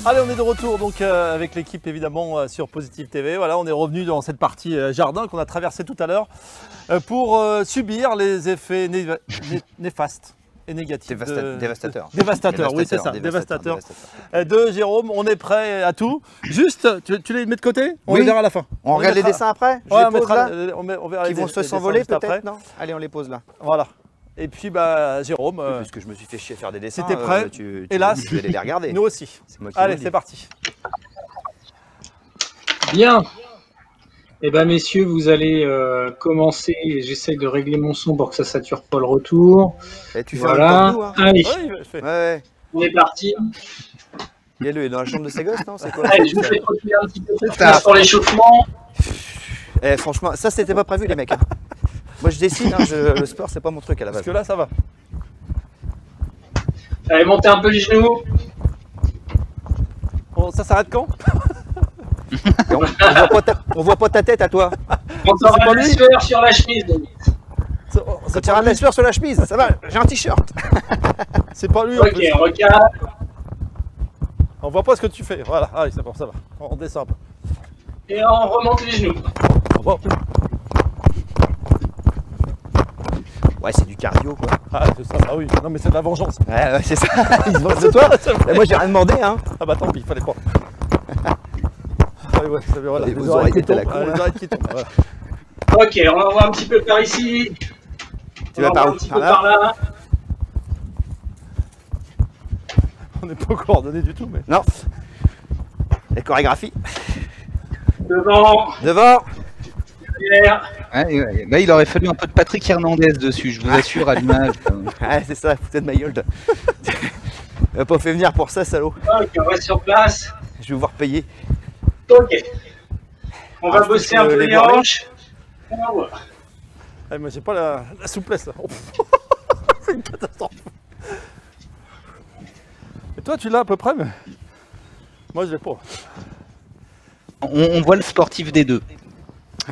Allez, on est de retour donc avec l'équipe évidemment sur Positive TV. Voilà, on est revenu dans cette partie jardin qu'on a traversée tout à l'heure pour subir les effets néfastes et négatifs. Dévastateur. Dévastateur, oui, c'est ça, dévastateur. De Jérôme, on est prêt à tout. Juste, tu les mets de côté? On les verra à la fin. On regarde les dessins après? Ouais, on verra les Qui vont dessins s'envoler juste après. peut-être, non? Allez, on les pose là. Voilà. Et puis, bah, Jérôme, Puisque je me suis fait chier à faire des dessins. c'était prêt. Hélas, tu vas aller les regarder. nous aussi. C'est moi qui Allez, vous le c'est dis. parti. Bien. Eh ben messieurs, vous allez commencer. J'essaye de régler mon son pour que ça sature pas le retour. Eh, tu fais Voilà. un peu de nous, hein. Allez, Ouais, je fais. Ouais. on est parti. Il est dans la chambre de ses gosses, non? C'est quoi? Allez, je vous fais continuer un petit peu de place pour l'échauffement. Eh, franchement, ça c'était pas prévu les mecs. Hein. Moi je dessine, hein, le sport c'est pas mon truc à la Parce base. que là, ça va. Allez, montez un peu les genoux. Bon, ça s'arrête quand? Et on voit pas ta tête à toi. On c'est pas aura la lui. sueur sur la chemise. Quand tu ramènes la sueur sur la chemise, ça va, j'ai un t-shirt. C'est pas lui en Ok, plus. on recale. On voit pas ce que tu fais. Voilà, ah, oui, c'est bon, ça va. On descend un peu. Et on remonte les genoux. Bon. Ouais, c'est du cardio quoi. Ah, c'est ça, ah oui. Non, mais c'est de la vengeance. Ouais, c'est ça. Ils se vengent de toi. Et moi j'ai rien demandé hein. Ah bah tant pis, il fallait pas. Ah, ouais, ça, voilà. Et Les vos oreilles qui oreilles étaient à la tombent. con, Ah, les hein. oreilles qui tombent. Voilà. Ok, on va voir un petit peu par ici. Tu vas par où? Un petit peu par là. On n'est pas coordonnés du tout, mais. Non. Les chorégraphies. Devant, Devant. derrière. Ouais, là, il aurait fallu un peu de Patrick Hernandez dessus, je vous assure, à l'image. Ouais, c'est ça, foutez de ma gueule. Il m'a pas fait venir pour ça, salaud. Ok, on reste sur place. Je vais vous voir payer. Ok. On va je bosser peux un peu les les voir, hanches. On va voir. Ah, moi, j'ai pas la souplesse là. Oh, c'est une catastrophe. Et toi, tu l'as à peu près, mais. Moi, je l'ai pas. On voit le sportif des deux.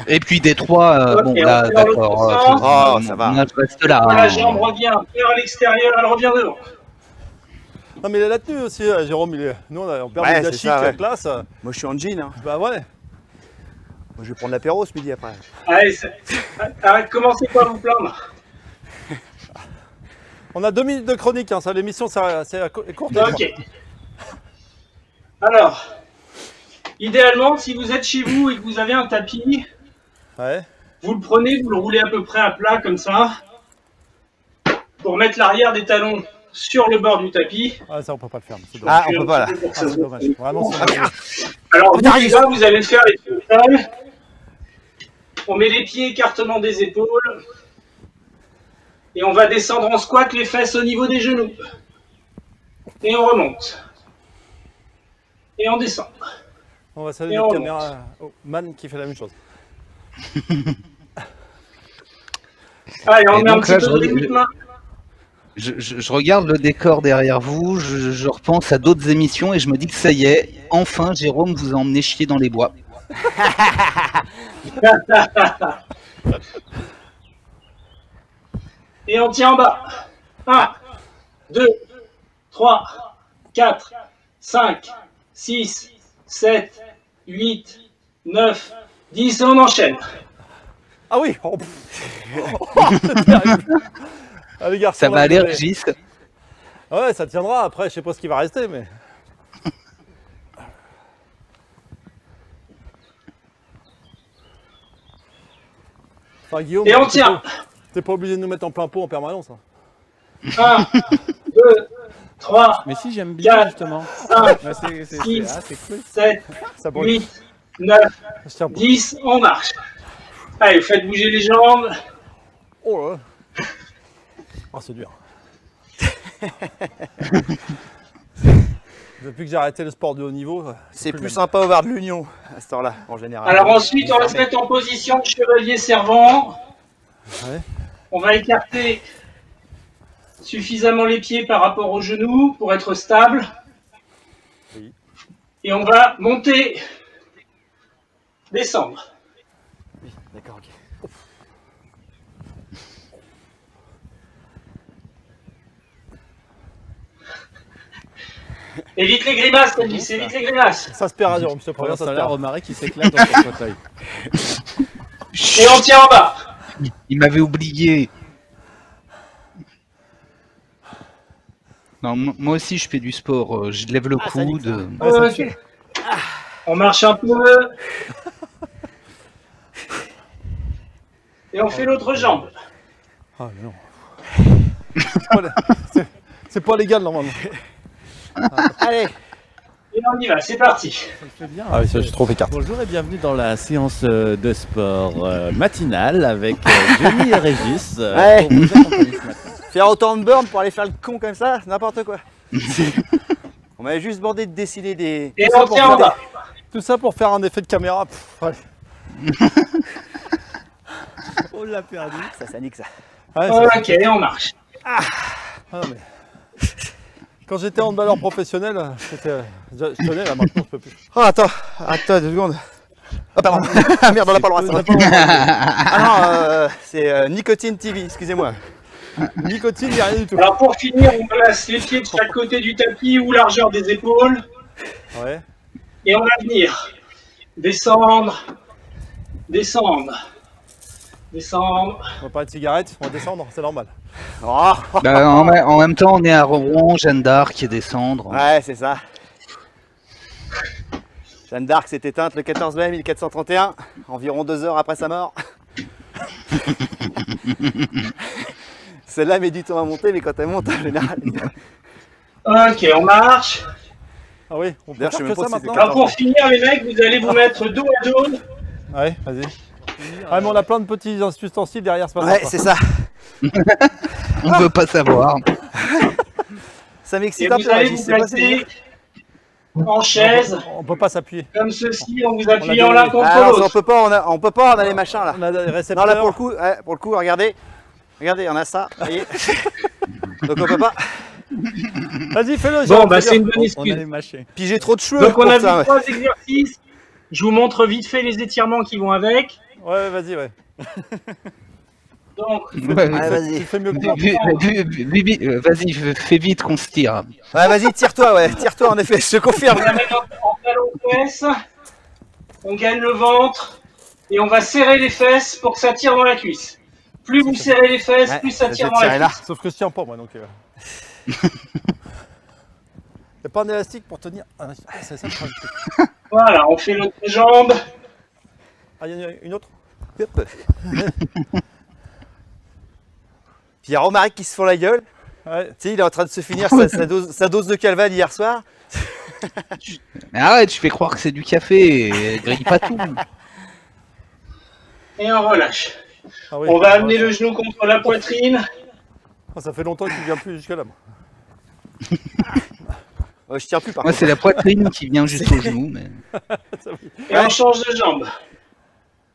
Et puis des trois, Ok, bon on là, fait dans l'autre d'accord. sens. Oh, ça va. Là, je reste là. La hein. jambe revient vers l'extérieur, elle revient devant. Non, mais il a la tenue aussi, Jérôme. Nous, on perd Ouais, de la c'est chic, ça, ouais. classe. Moi je suis en jean. Hein. Bah ouais. Moi je vais prendre l'apéro ce midi après. Allez, arrête, commencez pas à vous plaindre. On a 2 minutes de chronique, hein, ça, l'émission c'est courte. Ok. Alors, idéalement, si vous êtes chez vous et que vous avez un tapis, Ouais. vous le prenez, vous le roulez à peu près à plat comme ça, pour mettre l'arrière des talons sur le bord du tapis. Ah, ça, on peut pas le faire. C'est Ah, dommage. on peut pas là. Pour que Ah, ça c'est se- dommage. Vraiment, c'est dommage. Alors, Oh, t'arrives. là, vous allez faire les pieds au sol. On met les pieds écartement des épaules. Et on va descendre en squat, les fesses au niveau des genoux. Et on remonte. Et on descend. On va saluer Et notre on caméra Man qui fait la même chose. Allez, on Et met un donc petit là, peu de rythme. Je regarde le décor derrière vous, je repense à d'autres émissions et je me dis que ça y est, enfin Jérôme vous a emmené chier dans les bois. Et on tient en bas. 1, 2, 3, 4, 5, 6, 7, 8, 9, 10 et on enchaîne. Ah oui. Oh, c'est terrible. Ah, les garçons, Ça là, va aller vous avez- Régis? Ouais, ça tiendra. Après, je sais pas ce qui va rester, mais. Enfin, Guillaume, Et on tient. T'es pas obligé de nous mettre en plein pot en permanence. Hein. 1, 2, 3, Mais si, j'aime bien Quatre. justement. 5, Ouais, c'est 6, cool. 7, Ça brûle. 8, 9, Je tiens pas. 10, on marche. Allez, faites bouger les jambes. Oh là. Oh, c'est dur. Depuis que j'ai arrêté le sport de haut niveau, C'est plus plus le sympa au bar de l'Union à ce temps-là en général. Alors ensuite, on va se mettre en position de chevalier servant. Ouais. On va écarter suffisamment les pieds par rapport aux genoux pour être stable. Oui. Et on va monter, descendre. D'accord, ok. Évite les grimaces, Tony, évite les grimaces. Ça se perd à Jérôme, je te préviens, Pendant ça ce se temps-là, perd. Romaric qui s'éclate dans son fauteuil. Et on tient en bas. Il m'avait oublié. Non, moi aussi je fais du sport, je lève le coude. Ouais, ça me Ok. suit. On marche un peu. Et on fait l'autre jambe. Ah mais non. C'est pas légal normalement. Allez, Et on y va, c'est parti. C'est bien. Ah oui, ça, j'ai trop fait carte. Bonjour et bienvenue dans la séance de sport matinale avec Johnny et Régis. Ouais. Pour vous accompagner ce matin. faire autant de burn pour aller faire le con comme ça, n'importe quoi. On m'avait juste demandé de dessiner des... Et Tout ça on pour tient en faire bas. Tout ça pour faire un effet de caméra. Pff, ouais. On l'a perdu. Ça nique ça. Ouais, Ok, et on marche. Ah, non, mais... Quand j'étais handballeur professionnel, je tenais, là maintenant je peux plus. Oh, attends 2 secondes. Oh, pardon. Ah merde, on n'a pas le droit. Ça. Ah non, c'est Nicotine TV, excusez-moi. Nicotine, il n'y a rien du tout. Alors pour finir, on place les pieds de chaque côté du tapis ou largeur des épaules. Ouais. Et on va venir descendre, descendre, descendre. On va parler de cigarettes, on va descendre, c'est normal. Oh. Bah, en même temps, on est à Rouen, Jeanne d'Arc et descendre. Ouais, c'est ça. Jeanne d'Arc s'est éteinte le 14 mai 1431, environ 2 heures après sa mort. Celle-là met du temps à monter, mais quand elle monte, en général... Ok, on marche. Ah oui, on peut D'ailleurs, je faire sais que même ça pas si c'est maintenant. Alors pour finir, les mecs, vous allez vous mettre dos à dos. Ouais, vas-y. Ah mais on a plein de petits ustensiles derrière, c'est pas Ouais, sympa. c'est ça. On veut pas savoir. Ça Et m'excite un vous peu, allez Régis, vous c'est pas placer en chaise, On peut pas s'appuyer. comme ceci, en vous On a appuyant des- l'un contre Ah non, on l'autre. peut pas, on peut pas, on a les machins là. On a des Non récepteurs. là pour le coup, regardez. Regardez, on a ça, vous voyez. Donc on peut pas. Vas-y, fais-le. Bon, Jérôme, bah fais c'est une bien. bonne On excuse. allait mâcher. Puis j'ai trop de cheveux Donc on pour a ça. vu Ouais. 3 exercices. Je vous montre vite fait les étirements qui vont avec. Ouais, vas-y, ouais. Donc, Ouais, Allez, Tu vas-y. fais mieux que moi. Vas-y, fais vite qu'on se tire. Ouais, vas-y, tire-toi, ouais. Tire-toi en effet, je te confirme. on va mettre en talon fesses. On gagne le ventre. Et on va serrer les fesses pour que ça tire dans la cuisse. Plus vous serrez les fesses, Ouais, plus ça je tire vais dans la tirer là. cuisse. Sauf que je tiens pas, moi, donc... Y'a pas un élastique pour tenir. Ah, c'est ça le problème. Voilà, on fait l'autre jambe. Ah, y'en a une autre. Hop. Puis il y a Romaric qui se font la gueule. Ouais. Tu sais, il est en train de se finir sa dose de calvane hier soir. Mais arrête, tu fais croire que c'est du café, et grille pas tout. Et on relâche. Ah oui. On va amener le genou contre la poitrine. Ah, ça fait longtemps qu'il vient plus jusque là. Moi. Je tiens plus par Moi, contre. c'est la poitrine qui vient juste au genou. Mais... Et on change de jambe.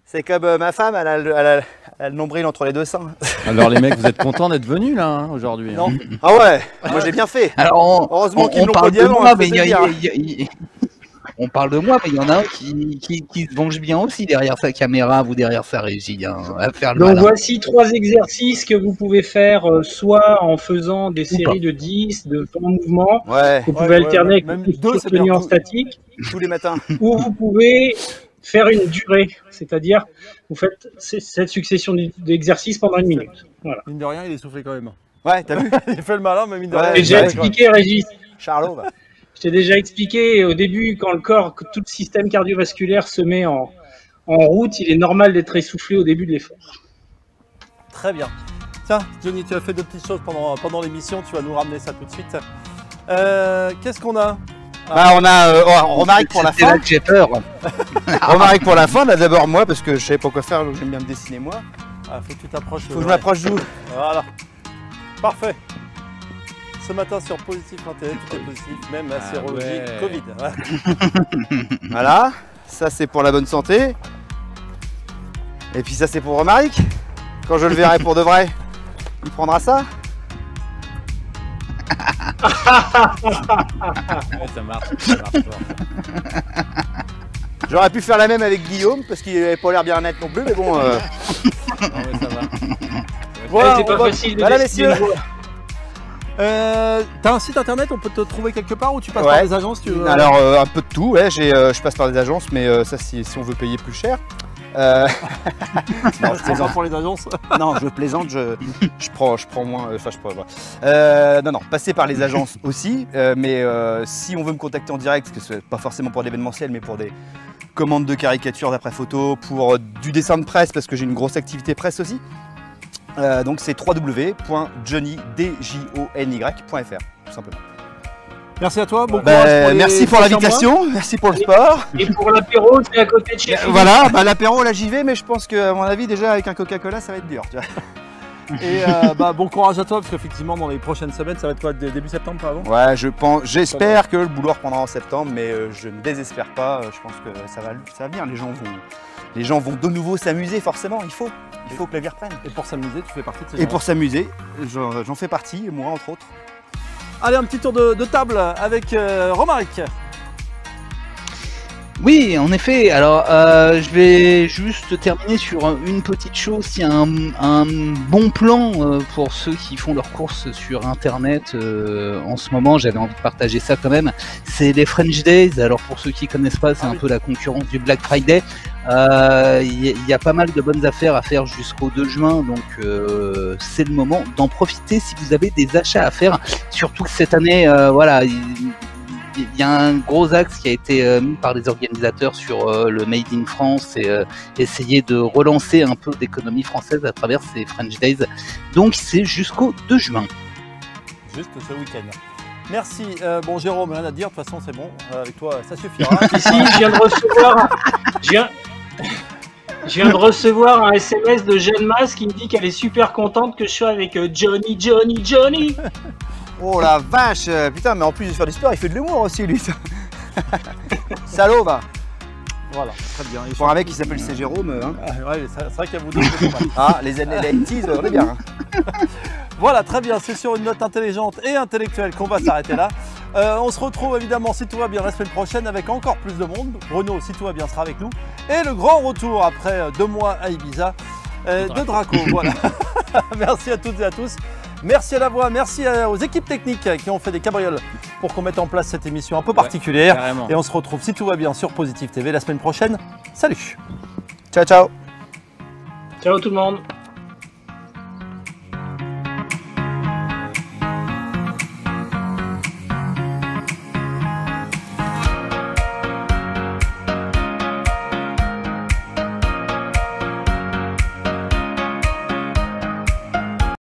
C'est comme ma femme, elle a le nombril entre les deux seins. Alors les mecs, vous êtes contents d'être venus là hein, aujourd'hui? Non. Ah ouais, moi j'ai bien fait. Alors, Heureusement qu'ils l'ont pas parle dit de avant, moi, elle mais faisait bien. on parle de moi, mais il y en a un qui se venge bien aussi derrière sa caméra ou derrière sa régie, hein, à faire le Donc malin. voici 3 exercices que vous pouvez faire soit en faisant des séries de 10, de 20 mouvements. Ouais, Vous pouvez Ouais, alterner avec même une deux, c'est tenue bien. en statique. tous les matins. Ou vous pouvez faire une durée, c'est-à-dire vous faites cette succession d'exercices pendant 1 minute. Voilà. Mine de rien, il est soufflé quand même. Ouais, t'as vu? Il fait le malin, mais mine de Ouais, rien. J'ai il déjà est soufflé quand même. expliqué, Régis, Charlot, bah. je t'ai déjà expliqué au début, quand le corps, que tout le système cardiovasculaire se met en route, il est normal d'être essoufflé au début de l'effort. Très bien. Tiens, Johnny, tu as fait 2 petites choses pendant l'émission. Tu vas nous ramener ça tout de suite. Qu'est-ce qu'on a? Bah, on a Romaric pour la C'est là fin. que j'ai peur. Romaric pour la fin, là d'abord moi, parce que je savais pas quoi faire, donc j'aime bien me dessiner moi. Ah, faut que tu t'approches. Faut que je m'approche d'où? Voilà. Parfait. Ce matin sur Positif Intérêt, tout est positif, même la Ah sérologie ouais. Covid. Ouais. Voilà, ça c'est pour la bonne santé. Et puis ça c'est pour Romaric. Quand je le verrai pour de vrai, il prendra ça. Ouais, ça marche fort. J'aurais pu faire la même avec Guillaume, parce qu'il avait pas l'air bien net non plus, mais bon... Non mais ça va. Voilà, c'est pas on va- facile de Voilà, décider messieurs. le joueur. T'as un site internet, on peut te trouver quelque part ou tu passes par des agences tu veux... Alors un peu de tout, ouais, je passe par des agences, mais ça si on veut payer plus cher. Non, je plaisante pour les agences. Non, je plaisante, je prends moins. Enfin, non, passez par les agences aussi, mais si on veut me contacter en direct, parce que c'est pas forcément pour l'événementiel, mais pour des commandes de caricatures d'après photo, pour du dessin de presse, parce que j'ai une grosse activité presse aussi. Donc c'est www.johnny.fr, tout simplement. Merci à toi, bon courage pour merci pour l'invitation, merci pour le sport. Et pour l'apéro, c'est à côté de chez Philippe. Voilà, l'apéro là j'y vais, mais je pense qu'à mon avis déjà avec un Coca-Cola ça va être dur. Tu vois. Et bon courage à toi, parce qu'effectivement dans les prochaines semaines, ça va être quoi, début septembre pas avant? Ouais, j'espère que le boulot reprendra en septembre, mais je ne désespère pas, je pense que ça va venir, les gens vont de nouveau s'amuser forcément, il faut que la vie reprenne. Et pour s'amuser, tu fais partie de ces gens. Et pour s'amuser, j'en fais partie, moi entre autres. Allez, un petit tour de table avec Romaric. Oui, en effet. Alors, je vais juste terminer sur une petite chose. Il y a un bon plan pour ceux qui font leurs courses sur Internet en ce moment. J'avais envie de partager ça quand même. C'est les French Days. Alors, pour ceux qui connaissent pas, c'est un peu la concurrence du Black Friday. Il y a pas mal de bonnes affaires à faire jusqu'au 2 juin. Donc, c'est le moment d'en profiter si vous avez des achats à faire. Surtout que cette année, voilà... Il y a un gros axe qui a été mis par les organisateurs sur le Made in France et essayer de relancer un peu l'économie française à travers ces French Days. Donc c'est jusqu'au 2 juin. Juste ce week-end. Merci. Bon Jérôme, rien à dire, de toute façon c'est bon. Avec toi ça suffira. Ici, je viens de recevoir un SMS de Jeanne Masse qui me dit qu'elle est super contente que je sois avec Johnny. Oh la vache, putain, mais en plus de faire du sport, il fait de l'humour aussi, lui. Salaud, va. Voilà, très bien. Pour un mec qui s'appelle C. Jérôme. Hein. Ouais, c'est vrai qu'il y a vous deux. Les 80s, on est bien. Hein. Voilà, très bien. C'est sur une note intelligente et intellectuelle qu'on va s'arrêter là. On se retrouve évidemment, si tout va bien, la semaine prochaine avec encore plus de monde. Bruno, si tout va bien, sera avec nous. Et le grand retour après 2 mois à Ibiza de Draco. Voilà. Merci à toutes et à tous. Merci à la voix, merci aux équipes techniques qui ont fait des cabrioles pour qu'on mette en place cette émission un peu particulière. Et on se retrouve, si tout va bien, sur Positive TV la semaine prochaine. Salut. Ciao, ciao. Ciao tout le monde.